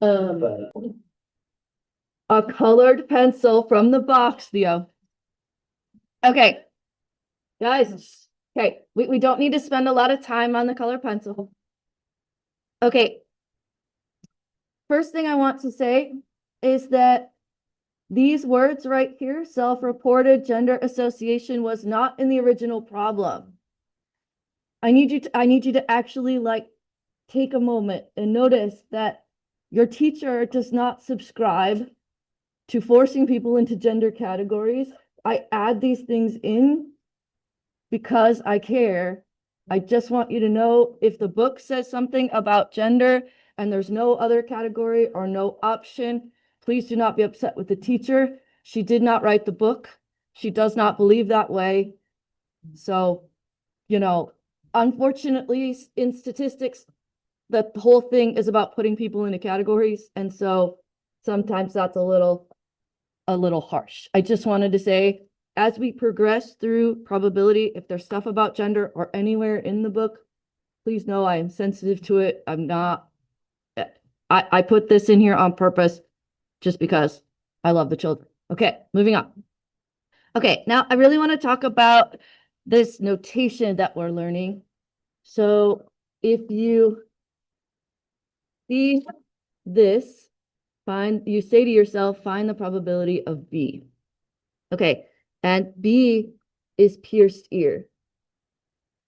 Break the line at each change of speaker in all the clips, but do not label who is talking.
A colored pencil from the box, Theo. Okay, guys. Okay, we don't need to spend a lot of time on the color pencil. Okay. First thing I want to say is that these words right here, self-reported gender association, was not in the original problem. I need you to actually take a moment and notice that your teacher does not subscribe to forcing people into gender categories. I add these things in because I care. I just want you to know if the book says something about gender and there's no other category or no option, please do not be upset with the teacher. She did not write the book. She does not believe that way. So, unfortunately, in statistics, the whole thing is about putting people into categories. And so sometimes that's a little harsh. I just wanted to say, as we progress through probability, if there's stuff about gender or anywhere in the book, please know I am sensitive to it. I'm not, I put this in here on purpose just because I love the children. Okay, moving on. Okay, now I really want to talk about this notation that we're learning. So if you see this, you say to yourself, find the probability of B. Okay, and B is pierced ear.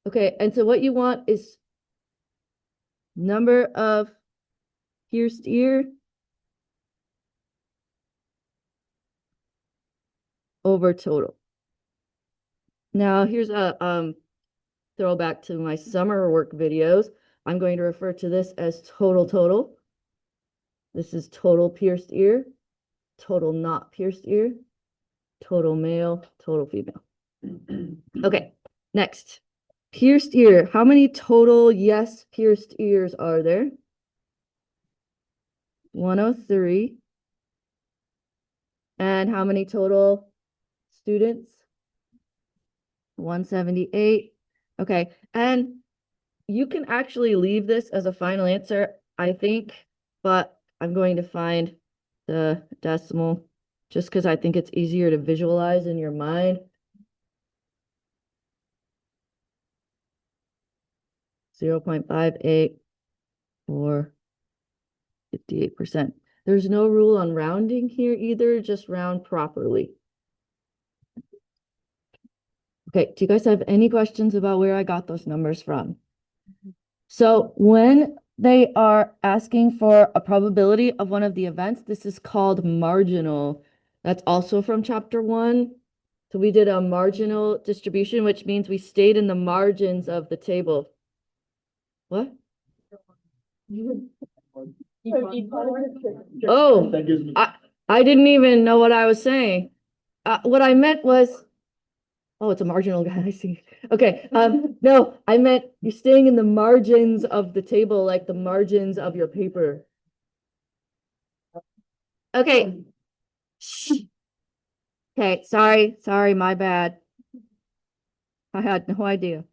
Okay, and so what you want is number of pierced ear over total. Now here's a throwback to my summer work videos. I'm going to refer to this as total. This is total pierced ear, total not pierced ear, total male, total female. Okay, next. Pierced ear. How many total yes pierced ears are there? 103. And how many total students? 178. Okay, and you can actually leave this as a final answer, I think, but I'm going to find the decimal just because I think it's easier to visualize in your mind. 0.58 or 58%. There's no rule on rounding here either, just round properly. Okay, do you guys have any questions about where I got those numbers from? So when they are asking for a probability of one of the events, this is called marginal. That's also from chapter 1. So we did a marginal distribution, which means we stayed in the margins of the table. What? Oh, I didn't even know what I was saying. What I meant was, oh, it's a marginal guy. I see. Okay. No, I meant you're staying in the margins of the table, like the margins of your paper. Okay. Okay. Sorry, my bad. I had no idea.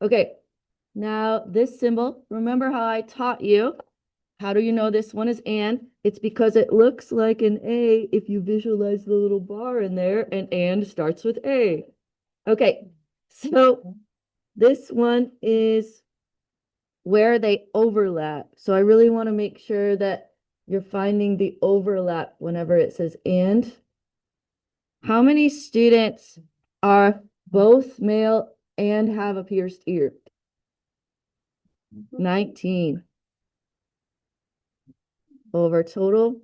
Okay. Now this symbol, remember how I taught you? How do you know this one is and? It's because it looks like an A if you visualize the little bar in there, and starts with A. Okay, so this one is where they overlap. So I really want to make sure that you're finding the overlap whenever it says and. How many students are both male and have a pierced ear? 19 over total.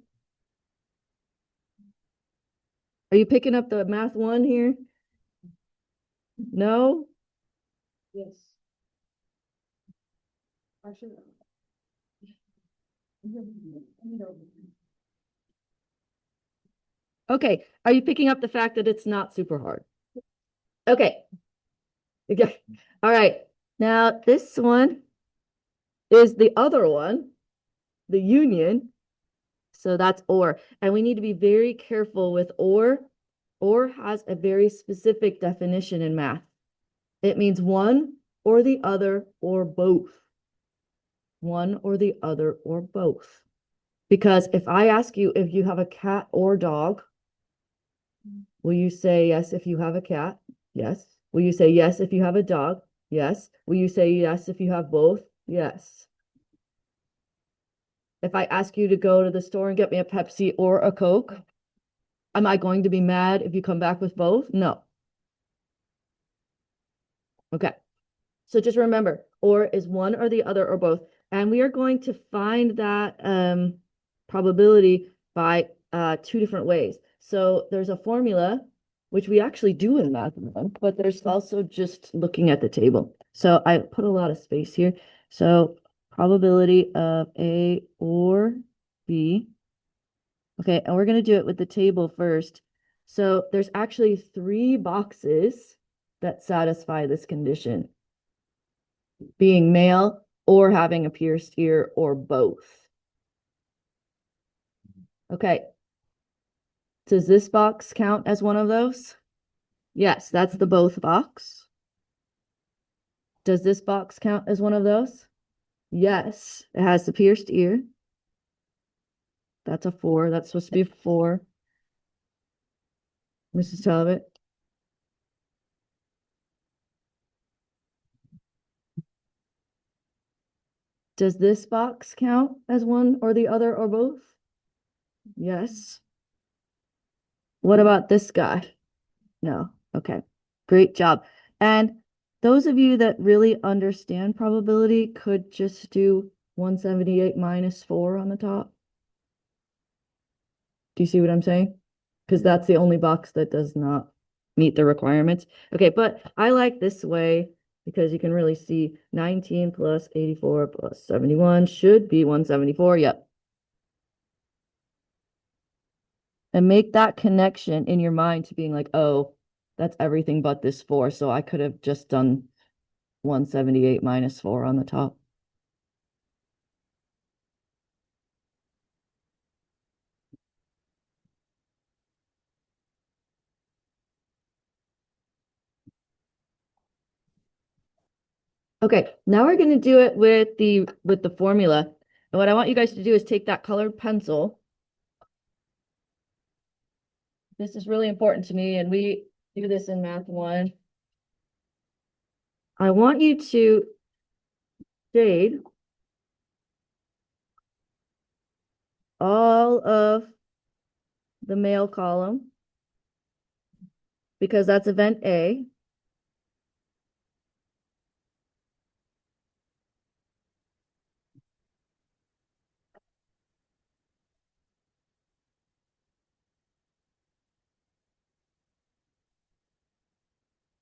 Are you picking up the math 1 here? No?
Yes. Actually.
Okay. Are you picking up the fact that it's not super hard? Okay. Okay. All right. Now this one is the other one, the union. So that's or. And we need to be very careful with or. Or has a very specific definition in math. It means one or the other or both. One or the other or both. Because if I ask you if you have a cat or dog, will you say yes if you have a cat? Yes. Will you say yes if you have a dog? Yes. Will you say yes if you have both? Yes. If I ask you to go to the store and get me a Pepsi or a Coke, am I going to be mad if you come back with both? No. Okay. So just remember, or is one or the other or both. And we are going to find that probability by two different ways. So there's a formula, which we actually do in Math 1, but there's also just looking at the table. So I put a lot of space here. So probability of A or B. Okay, and we're going to do it with the table first. So there's actually 3 boxes that satisfy this condition, being male or having a pierced ear or both. Okay. Does this box count as one of those? Yes, that's the both box. Does this box count as one of those? Yes, it has the pierced ear. That's a 4. That's supposed to be a 4. Mrs. Talbot. Does this box count as one or the other or both? Yes. What about this guy? No. Okay. Great job. And those of you that really understand probability could just do 178 minus 4 on the top. Do you see what I'm saying? Because that's the only box that does not meet the requirements. Okay, but I like this way because you can really see 19 plus 84 plus 71 should be 174. Yep. And make that connection in your mind to being like, oh, that's everything but this 4. So I could have just done 178 minus 4 on the top. Okay, now we're going to do it with the formula. And what I want you guys to do is take that colored pencil. This is really important to me, and we do this in Math 1. I want you to shade all of the male column because that's event A.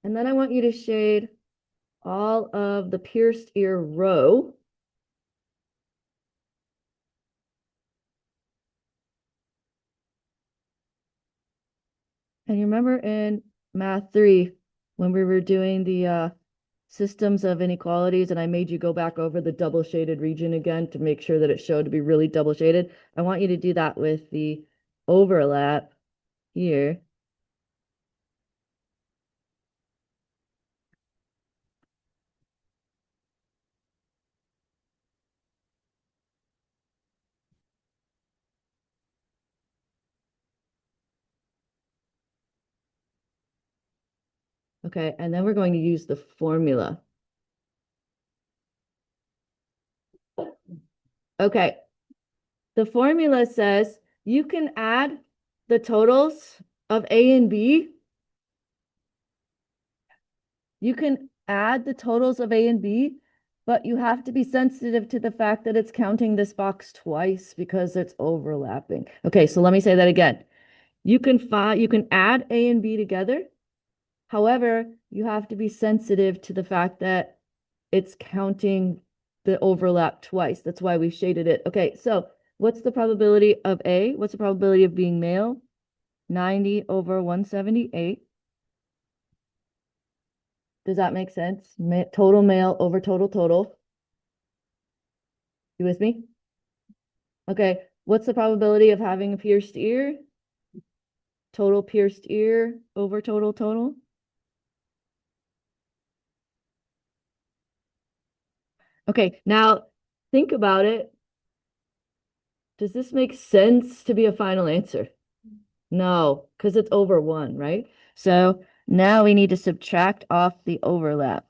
And then I want you to shade all of the pierced ear row. And you remember in Math 3, when we were doing the systems of inequalities, and I made you go back over the double shaded region again to make sure that it showed to be really double shaded. I want you to do that with the overlap here. Okay, and then we're going to use the formula. Okay, the formula says you can add the totals of A and B. You can add the totals of A and B, but you have to be sensitive to the fact that it's counting this box twice because it's overlapping. Okay, so let me say that again. You can add A and B together. However, you have to be sensitive to the fact that it's counting the overlap twice. That's why we shaded it. Okay, so what's the probability of A? What's the probability of being male? 90 over 178. Does that make sense? Total male over total total. You with me? Okay, what's the probability of having a pierced ear? Total pierced ear over total total. Okay, now think about it. Does this make sense to be a final answer? No, because it's over 1, right? So now we need to subtract off the overlap.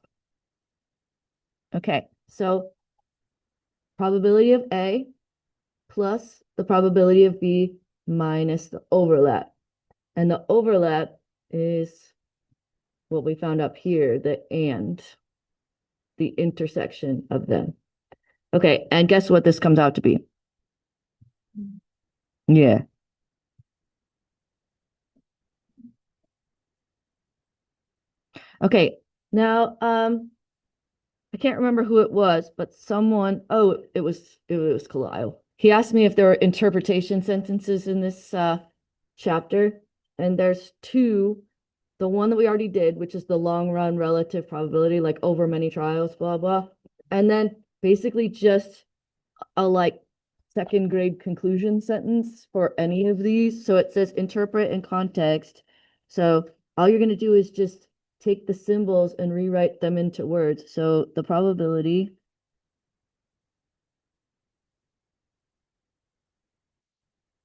Okay, so probability of A plus the probability of B minus the overlap. And the overlap is what we found up here, the intersection of them. Okay, and guess what this comes out to be? Yeah. Okay, now I can't remember who it was, but someone, oh, it was Kalil. He asked me if there were interpretation sentences in this chapter, and there's two. The one that we already did, which is the long run relative probability, like over many trials, blah blah. And then basically just a like second grade conclusion sentence for any of these. So it says interpret in context. So all you're going to do is just take the symbols and rewrite them into words. So the probability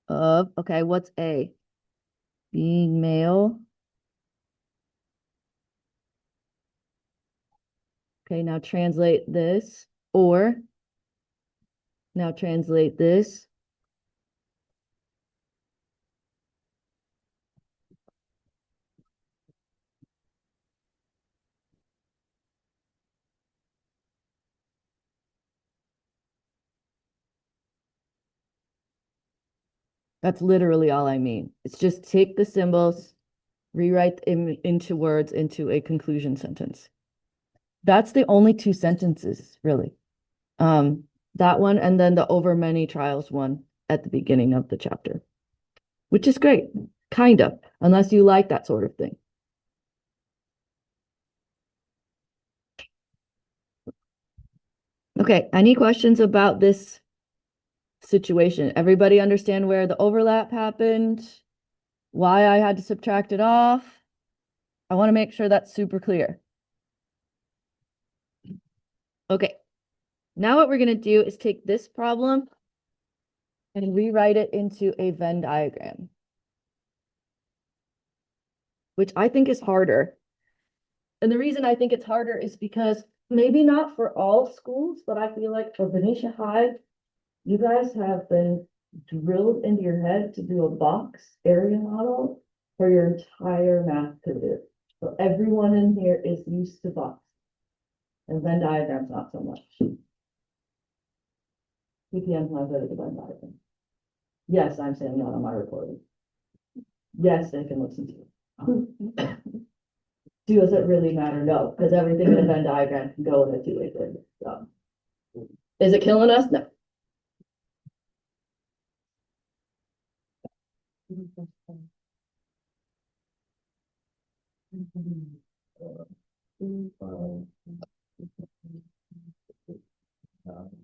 of, okay, what's A? Being male. Okay, now translate this. Or now translate this. That's literally all I mean. It's just take the symbols, rewrite them into words into a conclusion sentence. That's the only two sentences, really. That one and then the over many trials one at the beginning of the chapter, which is great, kind of, unless you like that sort of thing. Okay, any questions about this situation? Everybody understand where the overlap happened? Why I had to subtract it off? I want to make sure that's super clear. Okay, now what we're going to do is take this problem and rewrite it into a Venn diagram, which I think is harder. And the reason I think it's harder is because maybe not for all schools, but I feel like for Benicia High, you guys have been drilled into your head to do a box area model for your entire math career. So everyone in here is used to box. And Venn diagrams not so much. PPM's not good at the Venn diagram. Yes, I'm saying that on my recording. Yes, they can listen to it. Does it really matter? No, because everything in a Venn diagram can go in a two-way grid. So. Is it killing us? No.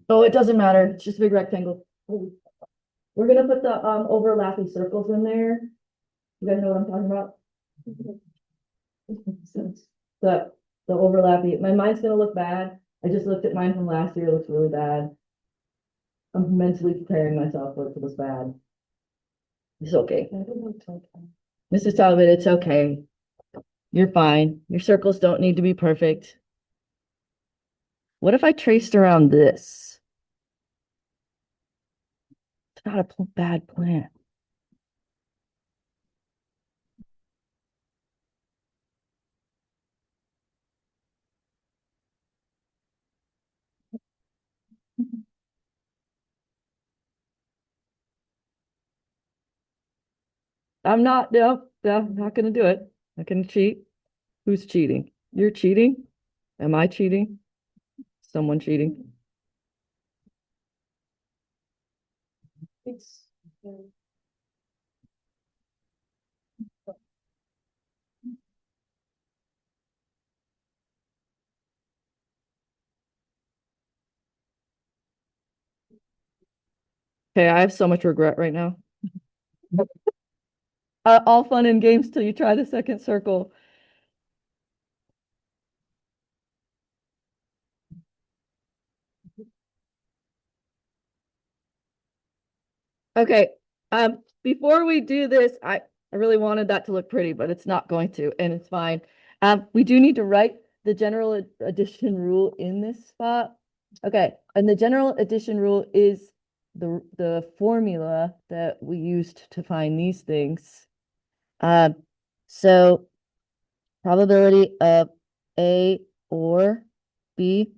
Oh, it doesn't matter. It's just a big rectangle. We're gonna put the overlapping circles in there. You guys know what I'm talking about? The the overlapping, my mind's gonna look bad. I just looked at mine from last year. It looks really bad. I'm mentally preparing myself for it to look bad. It's okay. Mrs. Talbot, it's okay. You're fine. Your circles don't need to be perfect. What if I traced around this? It's not a bad plan. I'm not gonna do it. I can cheat. Who's cheating? You're cheating? Am I cheating? Someone cheating?
It's.
Okay, I have so much regret right now. All fun and games till you try the second circle. Okay, before we do this, I really wanted that to look pretty, but it's not going to, and it's fine. We do need to write the general addition rule in this spot. Okay, and the general addition rule is the formula that we used to find these things. So probability of A or B.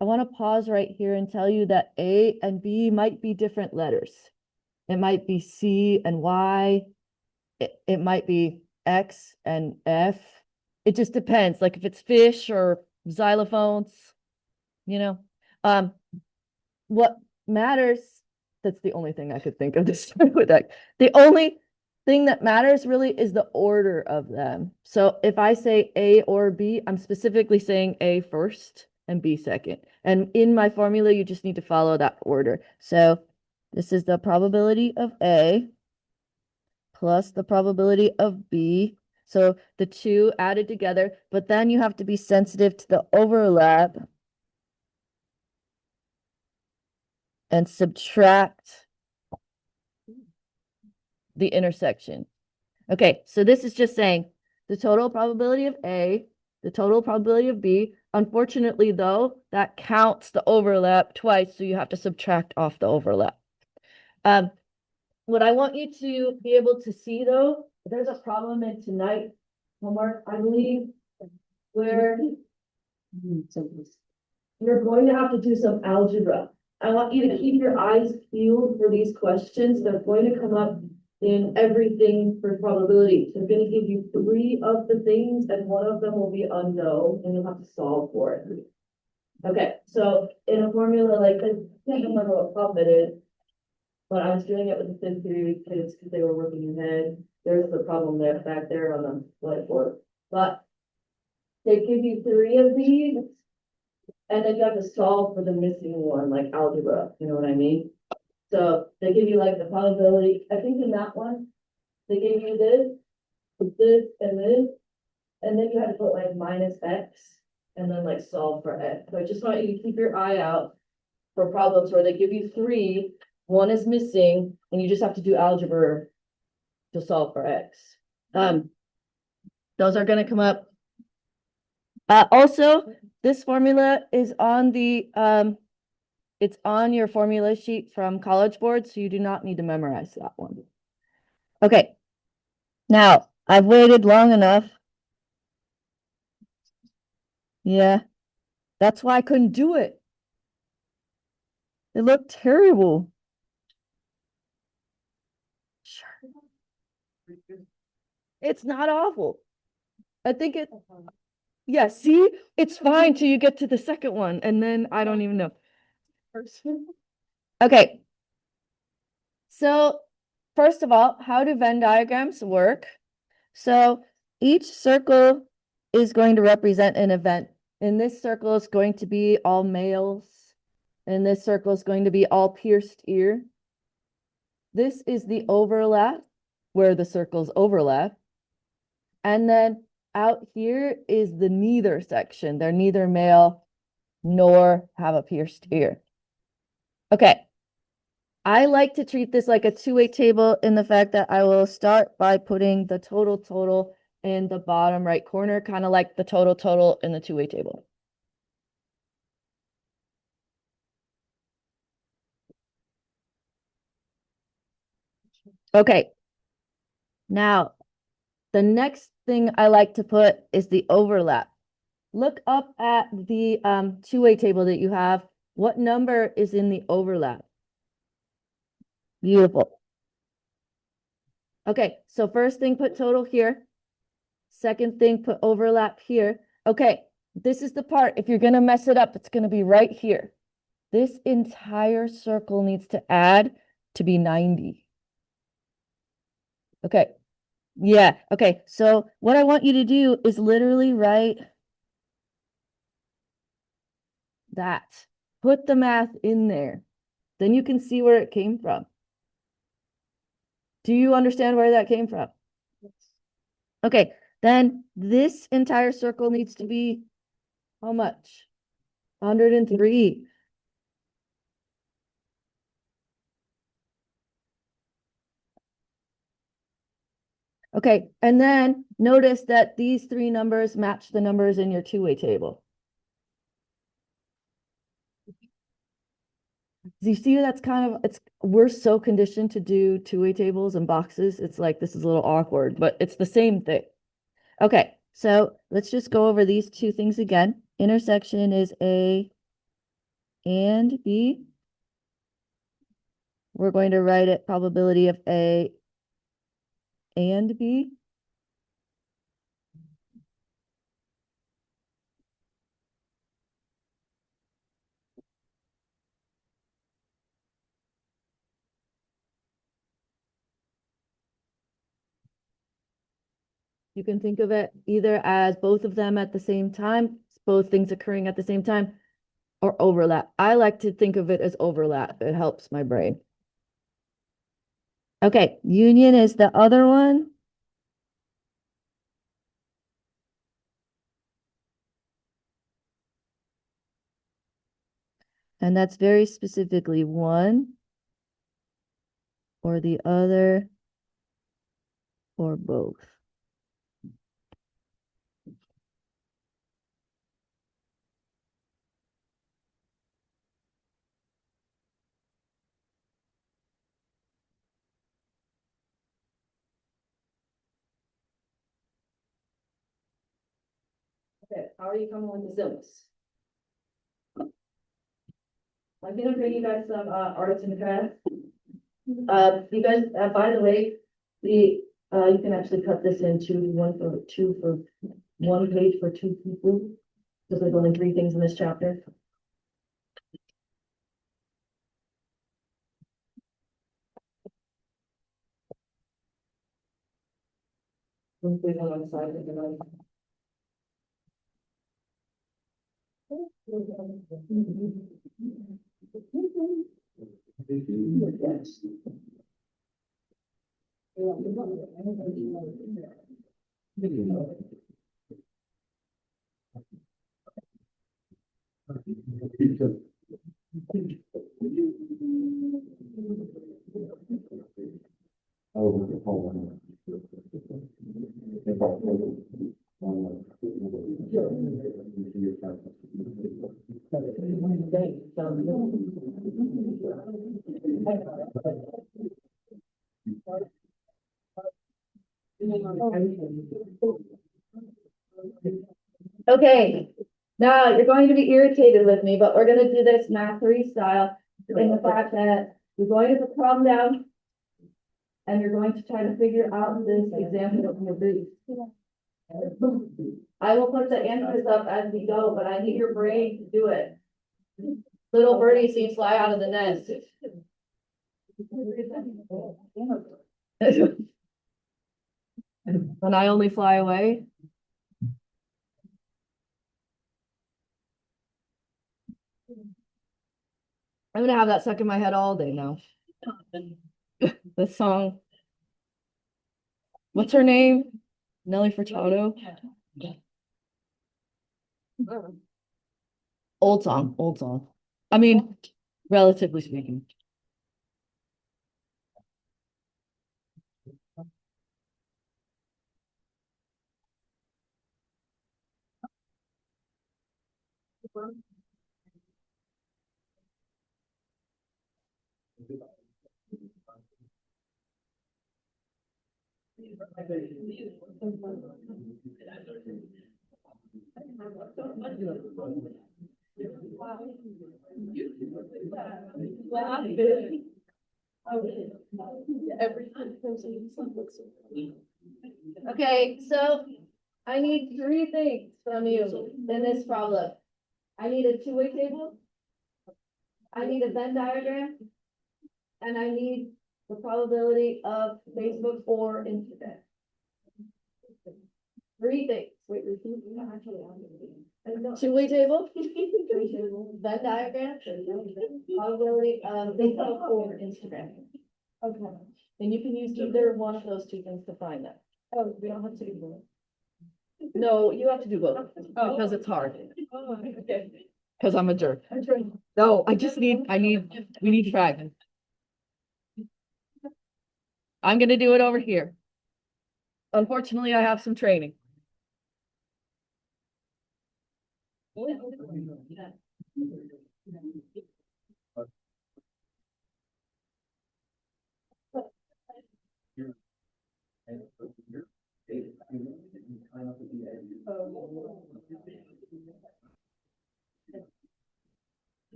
I want to pause right here and tell you that A and B might be different letters. It might be C and Y. It might be X and F. It just depends. Like if it's fish or xylophones, you know. What matters, that's the only thing I could think of to start with that. The only thing that matters really is the order of them. So if I say A or B, I'm specifically saying A first and B second. And in my formula, you just need to follow that order. So this is the probability of A plus the probability of B. So the two added together, but then you have to be sensitive to the overlap and subtract the intersection. Okay, so this is just saying the total probability of A, the total probability of B. Unfortunately, though, that counts the overlap twice, so you have to subtract off the overlap. What I want you to be able to see, though, there's a problem in tonight homework, I believe, where you're going to have to do some algebra. I want you to keep your eyes peeled for these questions. They're going to come up in everything for probability. They're going to give you three of the things, and one of them will be unknown, and you'll have to solve for it. Okay, so in a formula like this, I can't remember what problem it is, but I was doing it with the fifth period kids because they were working ahead. There's the problem there back there on the whiteboard. But they give you three of these, and then you have to solve for the missing one, like algebra, you know what I mean? So they give you like the probability, I think in that one, they give you this, and then you have to put like minus X, and then like solve for X. So I just want you to keep your eye out for problems where they give you three, one is missing, and you just have to do algebra to solve for X. Those are gonna come up. Also, this formula is on the it's on your formula sheet from College Board, so you do not need to memorize that one. Okay. Now, I've waited long enough. Yeah. That's why I couldn't do it. It looked terrible. Sure. It's not awful. I think it, yeah, see, it's fine till you get to the second one, and then I don't even know. Okay. So, first of all, how do Venn diagrams work? So, each circle is going to represent an event. In this circle is going to be all males. And this circle is going to be all pierced ear. This is the overlap, where the circles overlap. And then out here is the neither section. They're neither male nor have a pierced ear. Okay. I like to treat this like a two-way table in the fact that I will start by putting the total in the bottom right corner, kind of like the total in the two-way table. Okay. Now, the next thing I like to put is the overlap. Look up at the two-way table that you have. What number is in the overlap? Beautiful. Okay, so first thing, put total here. Second thing, put overlap here. Okay, this is the part. If you're going to mess it up, it's going to be right here. This entire circle needs to add to be 90. Okay. Yeah. Okay. So what I want you to do is literally write that. Put the math in there. Then you can see where it came from. Do you understand where that came from?
Yes.
Okay. Then this entire circle needs to be how much? 103. Okay, and then notice that these three numbers match the numbers in your two-way table. Do you see that's kind of, we're so conditioned to do two-way tables and boxes. It's like, this is a little awkward, but it's the same thing. Okay, so let's just go over these two things again. Intersection is A and B. We're going to write it probability of A and B. You can think of it either as both of them at the same time, both things occurring at the same time, or overlap. I like to think of it as overlap. It helps my brain. Okay, union is the other one. And that's very specifically one or the other or both. Okay, how are you coming with the symbols? I'm gonna bring you guys some arts and crafts. You guys, by the way, you can actually cut this into one page for two people. Because there's only three things in this chapter. One page on one side and another. Yes. Okay, now you're going to be irritated with me, but we're gonna do this math three style in the fact that you're going to put the problem down and you're going to try to figure out this example of your brief. I will put the answers up as we go, but I need your brain to do it. Little birdie seems fly out of the nest. And I only fly away. I'm gonna have that stuck in my head all day now. The song. What's her name? Nelly Furtado. Old song, old song. I mean, relatively speaking. Okay, so I need three things from you in this problem. I need a two-way table. I need a Venn diagram. And I need the probability of Facebook or Instagram. Three things. Wait, repeat. Two-way table. Venn diagram. Probability of Facebook or Instagram. Okay. And you can use either one of those two things to find that. Oh, we don't have to do both. No, you have to do both because it's hard. Okay. Because I'm a jerk. No, we need fragments. I'm gonna do it over here. Unfortunately, I have some training.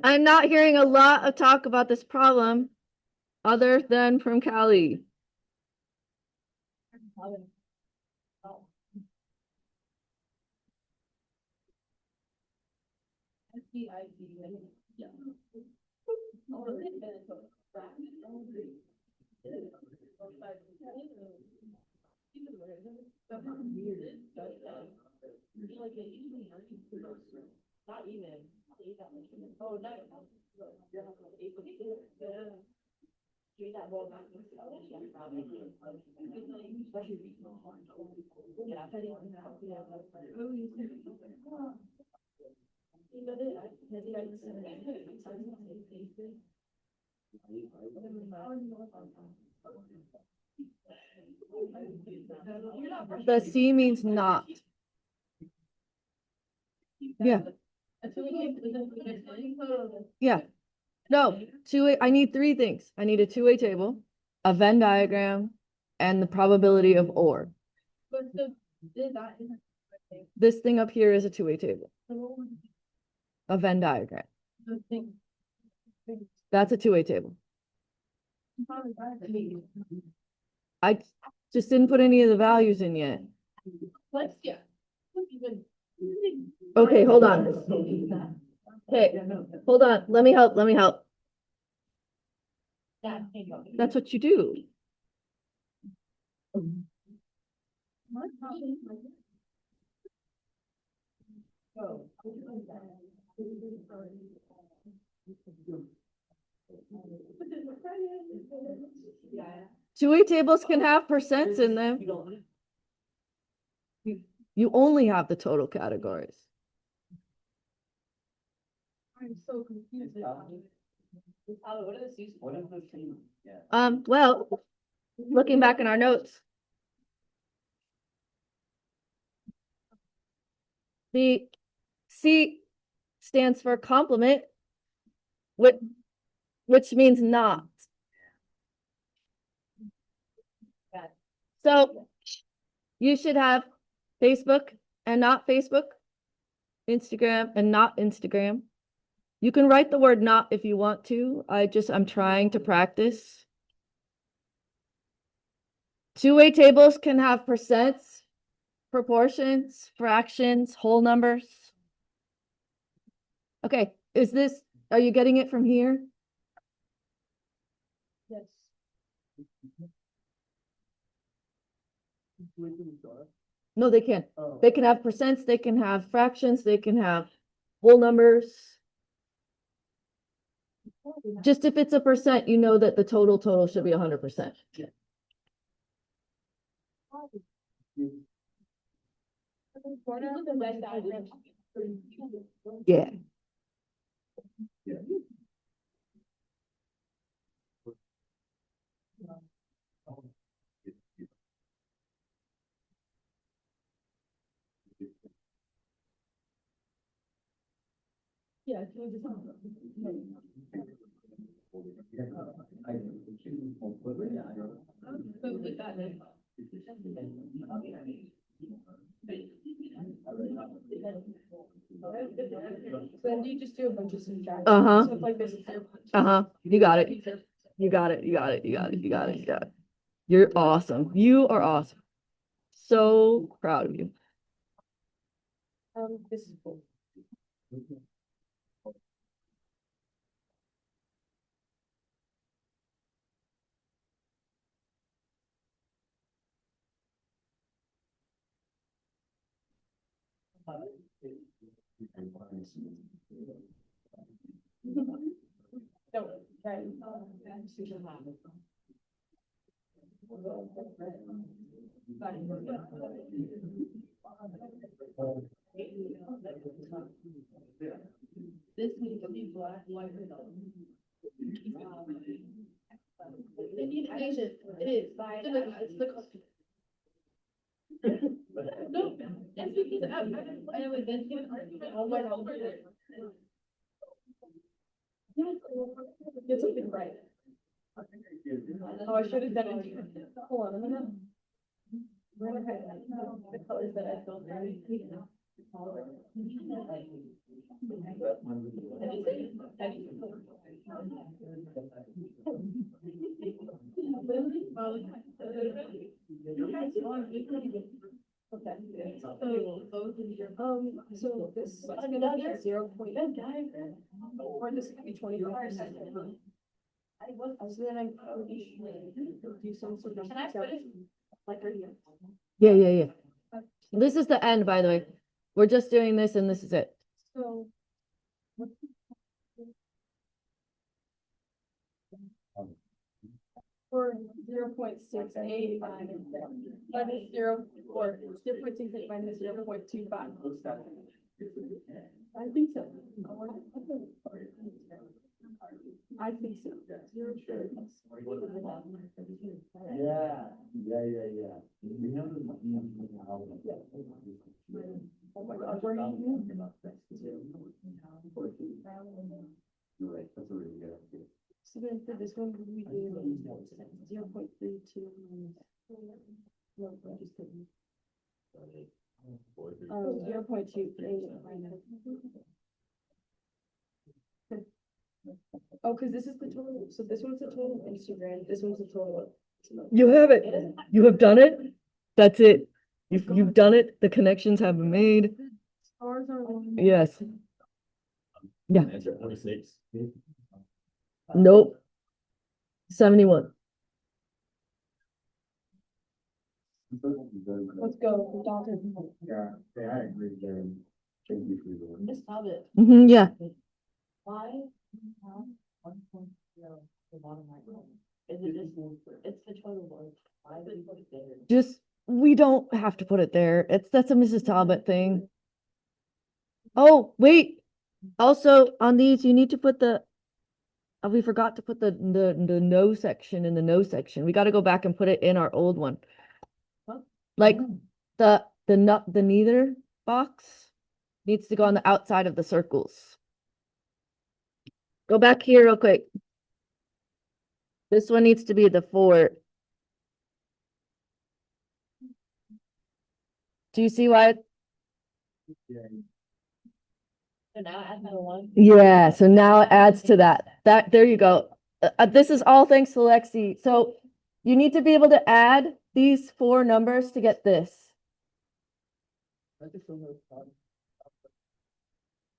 I'm not hearing a lot of talk about this problem other than from Callie. The C means not. Yeah. Yeah. No, I need three things. I need a two-way table, a Venn diagram, and the probability of OR. This thing up here is a two-way table, a Venn diagram. That's a two-way table. I just didn't put any of the values in yet. Okay, hold on. Okay, hold on. Let me help. Let me help. That's what you do. Two-way tables can have percents in them. You only have the total categories.
I'm so confused.
Well, looking back in our notes. The C stands for complement, which means not. So you should have Facebook and not Facebook, Instagram and not Instagram. You can write the word not if you want to. I'm trying to practice. Two-way tables can have percents, proportions, fractions, whole numbers. Okay, are you getting it from here?
Yes.
No, they can't. They can have percents, they can have fractions, they can have whole numbers. Just if it's a percent, you know that the total should be 100%. Yeah.
Yeah. Then you just do a bunch of subtractions.
Uh-huh.
So if like this is your.
Uh-huh. You got it. You got it. You got it. You got it. You got it. You got it. You're awesome. You are awesome. So proud of you.
This is cool. This needs to be black, white, and Indian Asian, it is, it's the custom. No, it's because I was then given argument on my own. Get something right. Oh, I should have done it. Hold on, let me know. Where am I? The colors that I felt very. So this, another 0.9, or this could be 25. So then I probably should do some sort of. Can I put it like right here?
Yeah. This is the end, by the way. We're just doing this and this is it.
So. For 0.68 minus 0, or 0.68 minus 0.25. I think so. I think so.
Yeah.
Oh my God, where are you?
You're right, that's a really good idea.
So then for this one, we do 0.32. No, I just couldn't. 0.28 minus. Oh, because this is the total, so this one's the total of Instagram, this one's the total.
You have it. You have done it. That's it. You've done it. The connections have been made.
Ours are.
Yes. Yeah.
Answer 26.
Nope. 71.
Let's go, Doctor.
Yeah, I agree, Jen. Thank you for the.
Just stop it.
Yeah.
Why? 1.0, the bottom right. Is it just, it's the total one. Why did you put it there?
Just, we don't have to put it there. That's a Mrs. Talbot thing. Oh, wait. Also, on these, you need to put the, we forgot to put the no section in the no section. We got to go back and put it in our old one.
Huh?
Like the neither box needs to go on the outside of the circles. Go back here real quick. This one needs to be the 4. Do you see why?
So now add another one.
Yeah, so now it adds to that. There you go. This is all thanks to Lexi. So you need to be able to add these 4 numbers to get this.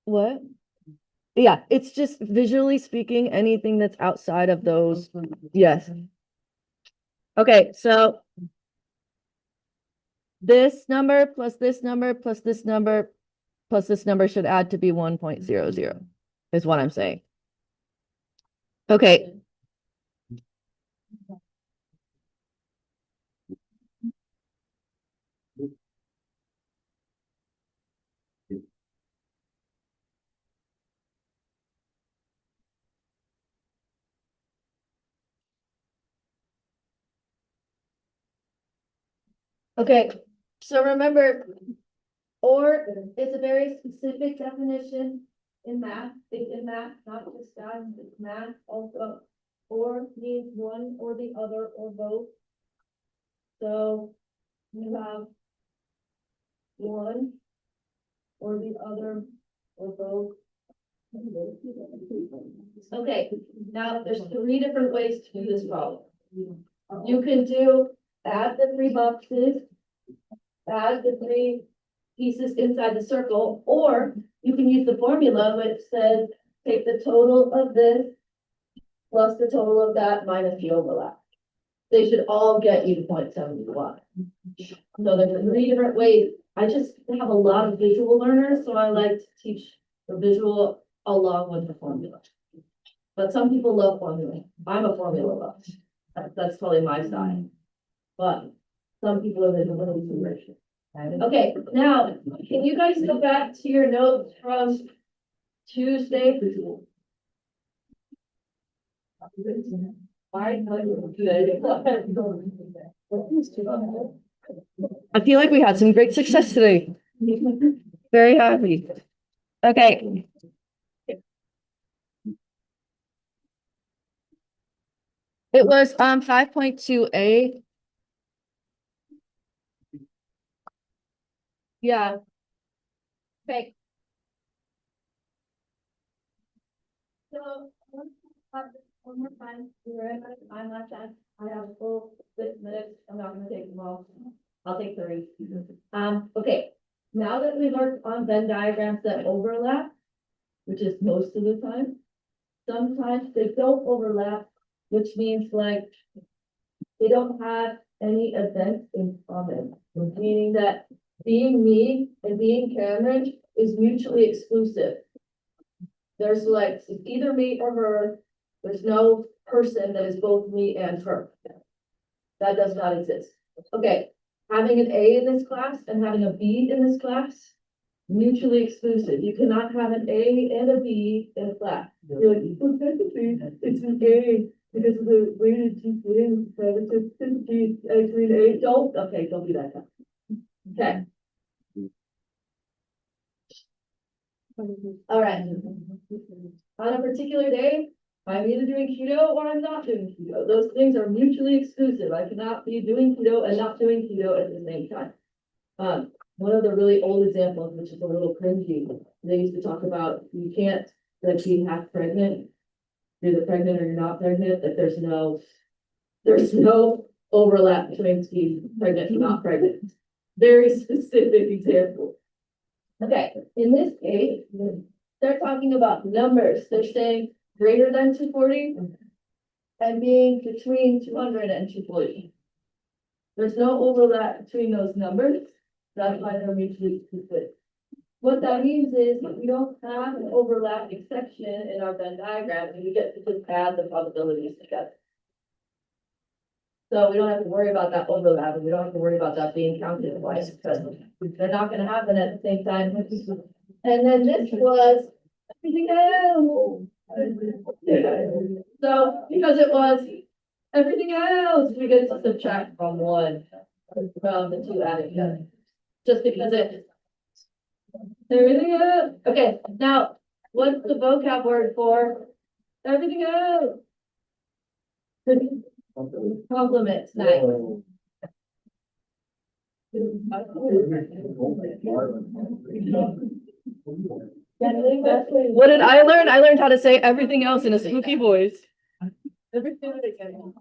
What? Yeah, it's just visually speaking, anything that's outside of those. Yes. Okay, so this number plus this number plus this number plus this number should add to be 1.00 is what I'm saying. Okay. Okay, so remember, or is a very specific definition in math, not just science, it's math also. Or means one or the other or both. So you have one or the other or both. Okay, now there's 3 different ways to do this problem. You can do add the 3 boxes, add the 3 pieces inside the circle, or you can use the formula which says take the total of this plus the total of that minus the overlap. They should all get you 0.71. So there's 3 different ways. I just have a lot of visual learners, so I like to teach the visual along with the formula.
But some people love formula. I'm a formula buff. That's probably my style. But some people are in a little too rich. Okay, now, can you guys go back to your notes from Tuesday?
I feel like we had some great success today. Very happy. Okay. It was 5.2A. Yeah. Okay.
So, one more time, we're at my time left time. I have a full 6 minutes. I'm not gonna take them all. I'll take 3. Okay, now that we worked on Venn diagrams that overlap, which is most of the time, sometimes they don't overlap, which means like they don't have any events in common, meaning that being me and being Cameron is mutually exclusive. There's like, it's either me or her. There's no person that is both me and her. That does not exist. Okay, having an A in this class and having a B in this class, mutually exclusive. You cannot have an A and a B in a class. You're like, well, technically, it's an A because of the way that you put in, it's actually an A. Don't do that. Okay. All right. On a particular day, I'm either doing keto or I'm not doing keto. Those things are mutually exclusive. I cannot be doing keto and not doing keto at the same time. One of the really old examples, which is a little cringy, they used to talk about you can't like be half pregnant. You're either pregnant or you're not pregnant, that there's no overlap between being pregnant and not pregnant. Very specific example. Okay, in this case, they're talking about numbers. They're saying greater than 240 and being between 200 and 240. There's no overlap between those numbers. That's why they're mutually exclusive. What that means is we don't have an overlapping section in our Venn diagram, and we get to just add the probabilities together. So we don't have to worry about that overlap, and we don't have to worry about that being counted twice, because they're not gonna happen at the same time. And then this was everything else. So because it was everything else, we get to subtract from the 2 added together. Just because it everything else. Okay, now what's the vocab word for everything else? Compliments, nice.
What did I learn? I learned how to say everything else in a spooky voice.
Everything again.